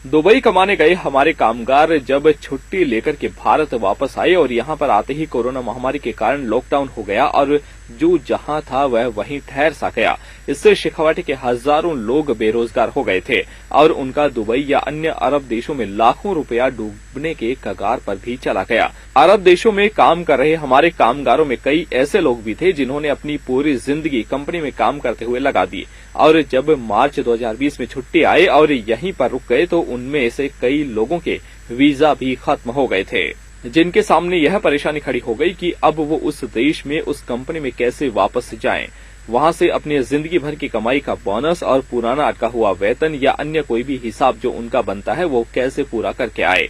Dubai कमाने गए हमारे कामगार जब छुट्टी लेकर के भारत वापस आए और यहां पर आते ही कोरोना महामारी के कारण लॉकडाउन हो गया और जो जहां था वह वहीं ठहर सा गया। इससे शेखावाटी के हजारों लोग बेरोजगार हो गए थे और उनका दुबई या अन्य अरब देशों में लाखों रुपया डूबने के कगार पर भी चला गया। अरब देशों में काम कर रहे हमारे कामगारों में कई ऐसे लोग भी थे जिन्होंने अपनी पूरी जिंदगी कंपनी में काम करते हुए लगा दी और जब मार्च 2020 में छुट्टी आए और यहीं पर रुक गए तो उनमें से कई लोगों के वीजा भी खत्म हो गए थे, जिनके सामने यह परेशानी खड़ी हो गई कि अब वो उस देश में उस कंपनी में कैसे वापस जाएं, वहां से अपनी जिंदगी भर की कमाई का बोनस और पुराना अटका हुआ वेतन या अन्य कोई भी हिसाब जो उनका बनता है वो कैसे पूरा करके आए।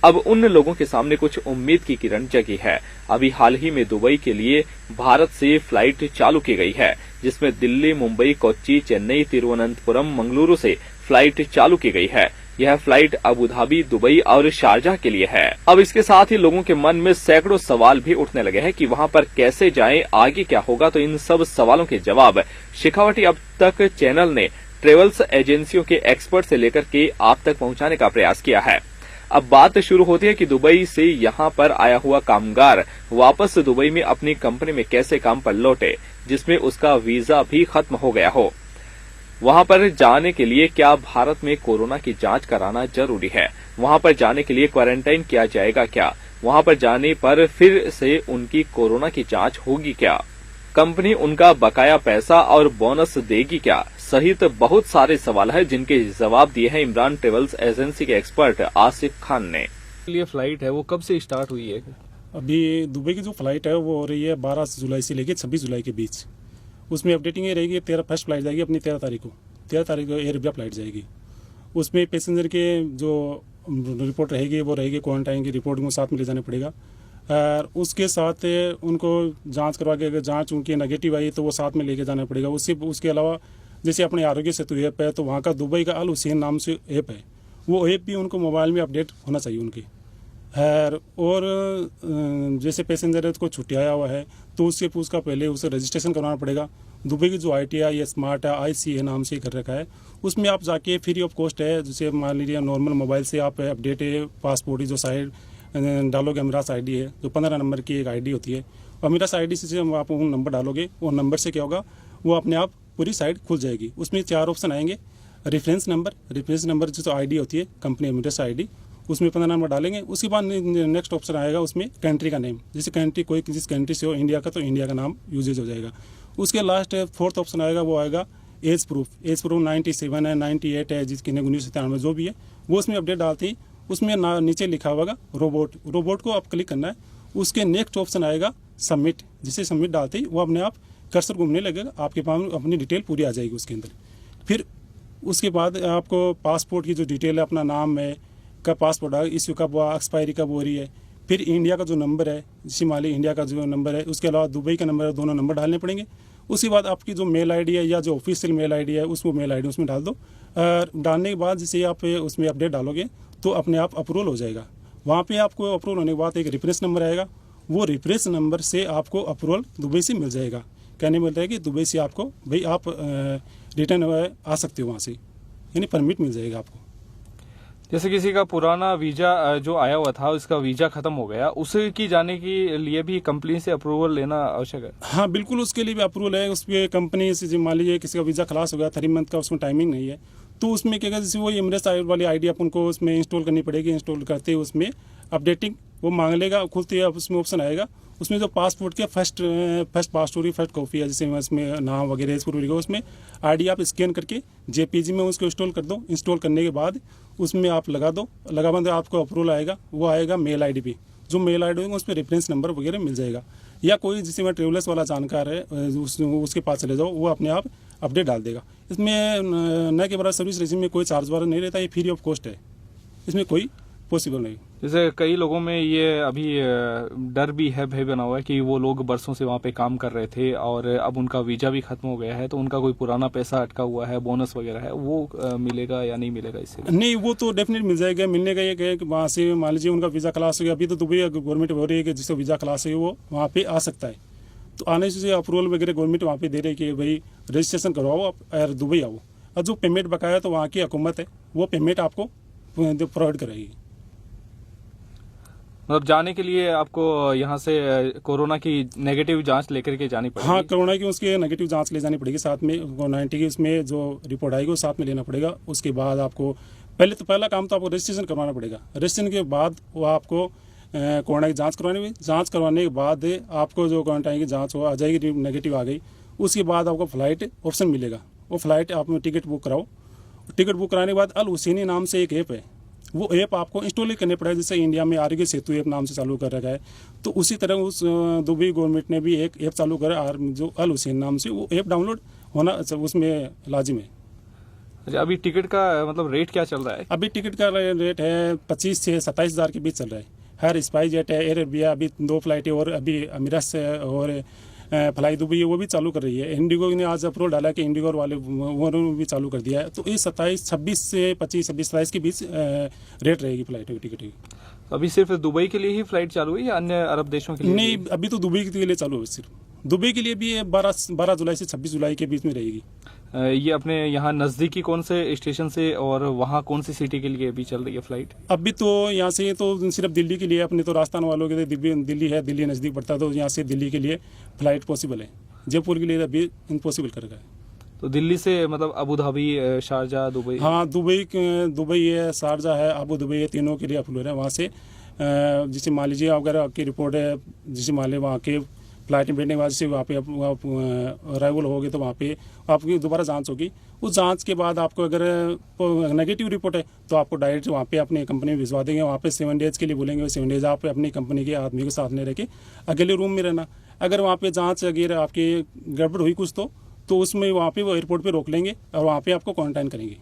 अब उन लोगों के सामने कुछ उम्मीद की किरण जगी है। अभी हाल ही में दुबई के लिए भारत से फ्लाइट चालू की गई है, जिसमें दिल्ली, मुंबई, कोच्चि, चेन्नई, तिरुवनंतपुरम, मंगलुरु से फ्लाइट चालू की गई है। यह फ्लाइट अबू धाबी, दुबई और शारजाह के लिए है। अब इसके साथ ही लोगों के मन में सैकड़ों सवाल भी उठने लगे हैं कि वहां पर कैसे जाएं, आगे क्या होगा। तो इन सब सवालों के जवाब शेखावाटी अब तक चैनल ने ट्रेवल्स एजेंसियों के एक्सपर्ट से लेकर के आप तक पहुंचाने का प्रयास किया है। अब बात शुरू होती है कि दुबई से यहां पर आया हुआ कामगार वापस दुबई में अपनी कंपनी में कैसे काम पर लौटे, जिसमें उसका वीजा भी खत्म हो गया हो। वहां पर जाने के लिए क्या भारत में कोरोना की जांच कराना जरूरी है? वहां पर जाने के लिए क्वारंटाइन किया जाएगा क्या? वहां पर जाने पर फिर से उनकी कोरोना की जांच होगी क्या? कंपनी उनका बकाया पैसा और बोनस देगी क्या? सहित बहुत सारे सवाल हैं जिनके जवाब दिए हैं इमरान ट्रेवल्स एजेंसी के एक्सपर्ट आसिफ खान ने। ये फ्लाइट है वो कब से स्टार्ट हुई है? अभी दुबई की जो फ्लाइट है वो हो रही है 12 जुलाई से लेकर 26 जुलाई के बीच। उसमें अपडेटिंग ये रहेगी 13 फर्स्ट फ्लाइट जाएगी अपनी 13 तारीख को एयर इंडिया फ्लाइट जाएगी। उसमें पैसेंजर के जो रिपोर्ट रहेगी वो रहेगी, क्वारंटाइन की रिपोर्ट को साथ में ले जाना पड़ेगा और उसके साथ उनको जांच करवा के अगर जांच उनकी नेगेटिव आई तो वो साथ में लेके जाना पड़ेगा। उसके अलावा जैसे अपने आरोग्य सेतु ऐप है तो वहाँ का दुबई का अल हुसैन नाम से ऐप है, वो ऐप भी उनको मोबाइल में अपडेट होना चाहिए उनकी। और जैसे पैसेंजर को छुट्टी आया हुआ है तो उसका पहले उसे रजिस्ट्रेशन करवाना पड़ेगा। दुबई की जो ITI या स्मार्ट है ICA नाम से कर रखा है, उसमें आप जाके फ्री ऑफ कॉस्ट है। जैसे मान लीजिए नॉर्मल मोबाइल से आप अपडेट पासपोर्ट की जो साइड डालोगे, अमीरात ID है जो 15 नंबर की एक ID होती है, अमीरात ID से आप वो नंबर डालोगे, वो नंबर से क्या होगा वो अपने आप पूरी साइट खुल जाएगी। उसमें 4 ऑप्शन आएंगे, रेफरेंस नंबर जो ID होती है कंपनी अमीरात ID, उसमें 15 नंबर डालेंगे। उसके बाद नेक्स्ट ऑप्शन आएगा उसमें कंट्री का नेम, जैसे कंट्री कोई जिस कंट्री से हो इंडिया का तो इंडिया का नाम यूजेज हो जाएगा। उसके लास्ट 4th ऑप्शन आएगा वो आएगा एज प्रूफ 97 है 98 है जिसकी 1993 जो भी है वो उसमें अपडेट डालते ही उसमें नीचे लिखा होगा रोबोट को आप क्लिक करना है। उसके नेक्स्ट ऑप्शन आएगा सबमिट, जिसे सबमिट डालते ही वो अपने आप कर्सर घूमने लगेगा, आपके पास अपनी डिटेल पूरी आ जाएगी उसके अंदर। फिर उसके बाद आपको पासपोर्ट की जो डिटेल है, अपना नाम है, कब पासपोर्ट आएगा, इश्यू कब हुआ, एक्सपायरी कब हो रही है, फिर इंडिया का जो नंबर है, जैसे मान ली इंडिया का जो नंबर है, उसके अलावा दुबई का नंबर है, दोनों नंबर डालने पड़ेंगे। उसके बाद आपकी जो मेल ID है या जो ऑफिशियल मेल ID है उसको मेल ID उसमें डाल दो। डालने के बाद जैसे आप उसमें अपडेट डालोगे तो अपने आप अप्रूवल हो जाएगा। वहाँ पे आपको अप्रूवल होने के बाद एक रेफरेंस नंबर आएगा, वो रेफरेंस नंबर से आपको अप्रूवल दुबई से मिल जाएगा। कहने मिलता है कि दुबई से आपको भाई आप रिटर्न आ सकते हो, वहाँ से यानी परमिट मिल जाएगा आपको। जैसे किसी का पुराना वीजा जो आया हुआ था उसका वीजा खत्म हो गया, उसे की जाने के लिए भी कंपनी से अप्रूवल लेना आवश्यक है? हाँ बिल्कुल, उसके लिए भी अप्रूवल है। उसके कंपनी से मान लीजिए किसी का वीजा खलास हो गया 3 मंथ का, उसमें टाइमिंग नहीं है तो उसमें क्या, जैसे वो एमिरेट्स वाली ID अपन को उसमें इंस्टॉल करनी पड़ेगी। इंस्टॉल करते ही उसमें अपडेटिंग वो मांग लेगा, खुलते ही उसमें ऑप्शन आएगा, उसमें जो पासपोर्ट के फर्स्ट पासपोर्ट फर्स्ट कॉपी है, जैसे उसमें नाम वगैरह पूरा उसमें ID आप स्कैन करके JPG में उसको इंस्टॉल कर दो। इंस्टॉल करने के बाद उसमें आप लगा दो, लगा बाद आपको अप्रूवल आएगा, वो आएगा मेल ID पे। जो मेल ID होगा उस पर रेफरेंस नंबर वगैरह मिल जाएगा। या कोई जिसमें मैं ट्रेवलर्स वाला जानकार है उसके पास चले जाओ, वो अपने आप अपडेट डाल देगा। इसमें न के बराबर सर्विस रेजिम में कोई चार्ज वाला नहीं रहता, ये फ्री ऑफ कॉस्ट है, इसमें कोई पॉसिबल नहीं। जैसे कई लोगों में ये अभी डर भी है, भय बना हुआ है कि वो लोग बरसों से वहाँ पे काम कर रहे थे और अब उनका वीजा भी खत्म हो गया है, तो उनका कोई पुराना पैसा अटका हुआ है, बोनस वगैरह है, वो मिलेगा या नहीं मिलेगा? इससे नहीं, वो तो डेफिनेट मिल जाएगा। मिलने का ये है कि वहाँ से मान लीजिए उनका वीजा क्लास हो गया, अभी तो दुबई गवर्नमेंट हो रही है कि जिसका वीजा क्लास है वो वहाँ पे आ सकता है, तो आने से अप्रूवल वगैरह गवर्नमेंट वहाँ पे दे रही है कि भाई रजिस्ट्रेशन करवाओ आप और दुबई आओ। और जो पेमेंट बकाया तो वहाँ की हुकूमत है वो पेमेंट आपको प्रोवाइड कराएगी। मतलब जाने के लिए आपको यहाँ से कोरोना की नेगेटिव जांच लेकर के जानी पड़ेगी। हाँ, कोरोना की उसकी नेगेटिव जांच ले जानी पड़ेगी, साथ में 90 की उसमें जो रिपोर्ट आएगी वो साथ में लेना पड़ेगा। उसके बाद आपको पहला काम तो आपको रजिस्ट्रेशन करवाना पड़ेगा। रजिस्ट्रेशन के बाद वो आपको कोरोना की जांच करवानी हुई। जांच करवाने के बाद आपको जो क्वारंटाइन की जांच हो आ जाएगी, नेगेटिव आ गई, उसके बाद आपको फ्लाइट ऑप्शन मिलेगा। वो फ्लाइट आप टिकट बुक कराओ। टिकट बुक कराने के बाद अल हुसैनी नाम से एक ऐप है, वो ऐप आपको इंस्टॉल करने पड़ेगा। जैसे इंडिया में आरोग्य सेतु ऐप नाम से चालू कर रखा है, तो उसी तरह उस दुबई गवर्नमेंट ने भी एक ऐप चालू करा जो अल हुसैन नाम से, वो ऐप डाउनलोड होना उसमें लाजिम है। अच्छा, अभी टिकट का मतलब रेट क्या चल रहा है? अभी टिकट का रेट है 25 से 27 हज़ार के बीच चल रहा है। हर स्पाइस जेट है, एयर इंडिया अभी 2 फ्लाइट है, और अभी अमीरात से और फ्लाई दुबई है वो भी चालू कर रही है। इंडिगो ने आज अप्रूवल डाला कि इंडिगो वाले वो भी चालू कर दिया है। तो ये 26 से 27 के बीच रेट रहेगी फ्लाइट की, टिकट की। अभी सिर्फ दुबई के लिए ही फ्लाइट चालू है या अन्य अरब देशों के लिए? नहीं, अभी तो दुबई के लिए चालू है। सिर्फ दुबई के लिए भी 12 जुलाई से 26 जुलाई के बीच में रहेगी। ये अपने यहाँ नजदीकी कौन से स्टेशन से और वहाँ कौन सी सिटी के लिए अभी चल रही है फ्लाइट? अभी तो यहाँ से तो सिर्फ दिल्ली के लिए, अपने तो राजस्थान वालों के लिए दिल्ली है, दिल्ली नज़दीक पड़ता है, तो यहाँ से दिल्ली के लिए फ्लाइट पॉसिबल है। जयपुर के लिए अभी इम्पॉसिबल कर रखा है। तो दिल्ली से मतलब अबू धाबी, शारजा, दुबई? हाँ, दुबई है, शारजा है, अबू धाबी है, तीनों के लिए अप्रूवल है। वहाँ से जैसे मान लीजिए अगर आपकी रिपोर्ट है, जैसे मान लीजिए वहाँ के फ्लाइट में बैठने के बाद से वहाँ पे अराइवल हो गए तो वहाँ पे आपकी दोबारा जांच होगी। उस जांच के बाद आपको अगर नेगेटिव रिपोर्ट है तो आपको डायरेक्ट वहाँ पे अपनी कंपनी में भिजवा देंगे। वहाँ पे 7 डेज के लिए बोलेंगे, 7 डेज आप अपनी कंपनी के आदमी के साथ में रह के अकेले रूम में रहना। अगर वहाँ पे जांच अगर आपकी गड़बड़ हुई कुछ तो उसमें वहाँ पे वो एयरपोर्ट पे रोक लेंगे और वहाँ पे आपको क्वारंटाइन करेंगे।